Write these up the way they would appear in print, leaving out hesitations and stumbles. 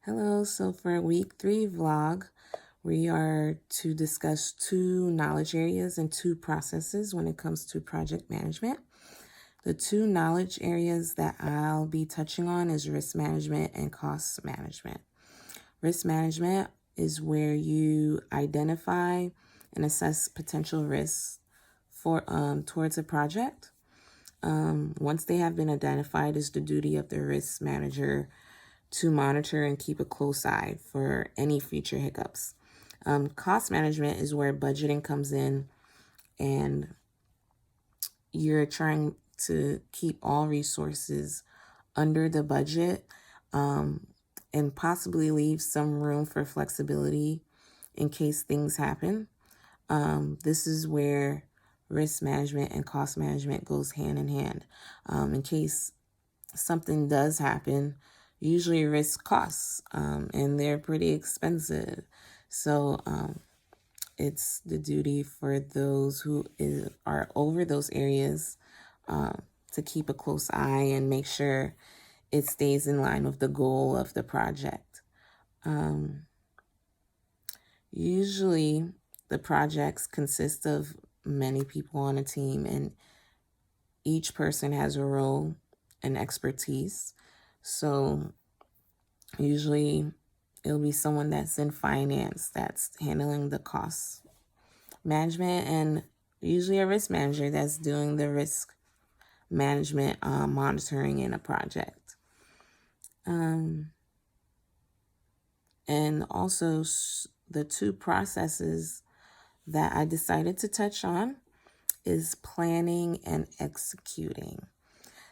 Hello, so for week 3 vlog, we are to discuss 2 knowledge areas and 2 processes when it comes to project management. The 2 knowledge areas that I'll be touching on is risk management and cost management. Risk management is where you identify and assess potential risks for towards a project. Once they have been identified, it's the duty of the risk manager to monitor and keep a close eye for any future hiccups. Cost management is where budgeting comes in and you're trying to keep all resources under the budget and possibly leave some room for flexibility in case things happen. This is where risk management and cost management goes hand in hand. In case something does happen, usually risk costs, and they're pretty expensive. So it's the duty for those who are over those areas to keep a close eye and make sure it stays in line with the goal of the project. Usually the projects consist of many people on a team, and each person has a role and expertise. So usually it'll be someone that's in finance that's handling the cost management, and usually a risk manager that's doing the risk management monitoring in a project. And also the 2 processes that I decided to touch on is planning and executing.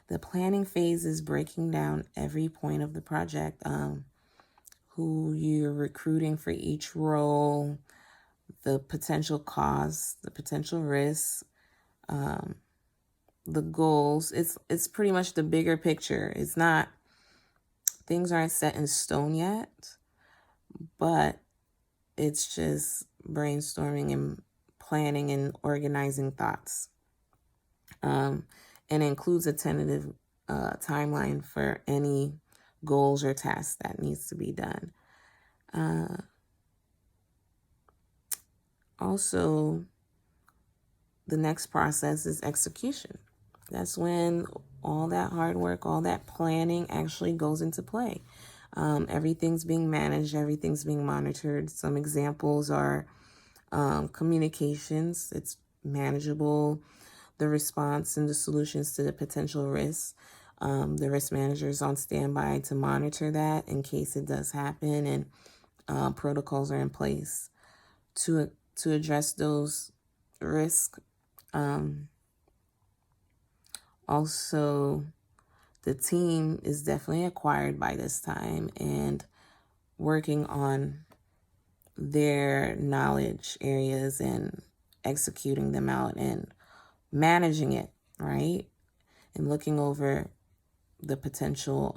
The planning phase is breaking down every point of the project, who you're recruiting for each role, the potential costs, the potential risks, the goals. It's pretty much the bigger picture. It's not, things aren't set in stone yet, but it's just brainstorming and planning and organizing thoughts. And includes a tentative timeline for any goals or tasks that needs to be done. Also, the next process is execution. That's when all that hard work, all that planning actually goes into play. Everything's being managed, everything's being monitored. Some examples are communications. It's manageable. The response and the solutions to the potential risks. The risk manager is on standby to monitor that in case it does happen, and protocols are in place to address those risks. Also, the team is definitely acquired by this time and working on their knowledge areas and executing them out and managing it, right? And looking over the potential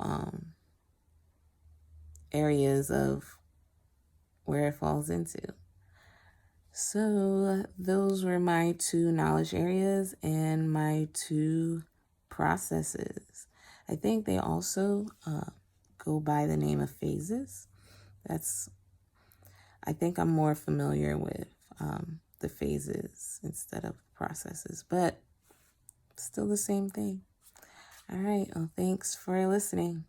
areas of where it falls into. So those were my 2 knowledge areas and my 2 processes. I think they also go by the name of phases. I think I'm more familiar with the phases instead of processes, but still the same thing. All right, well, thanks for listening.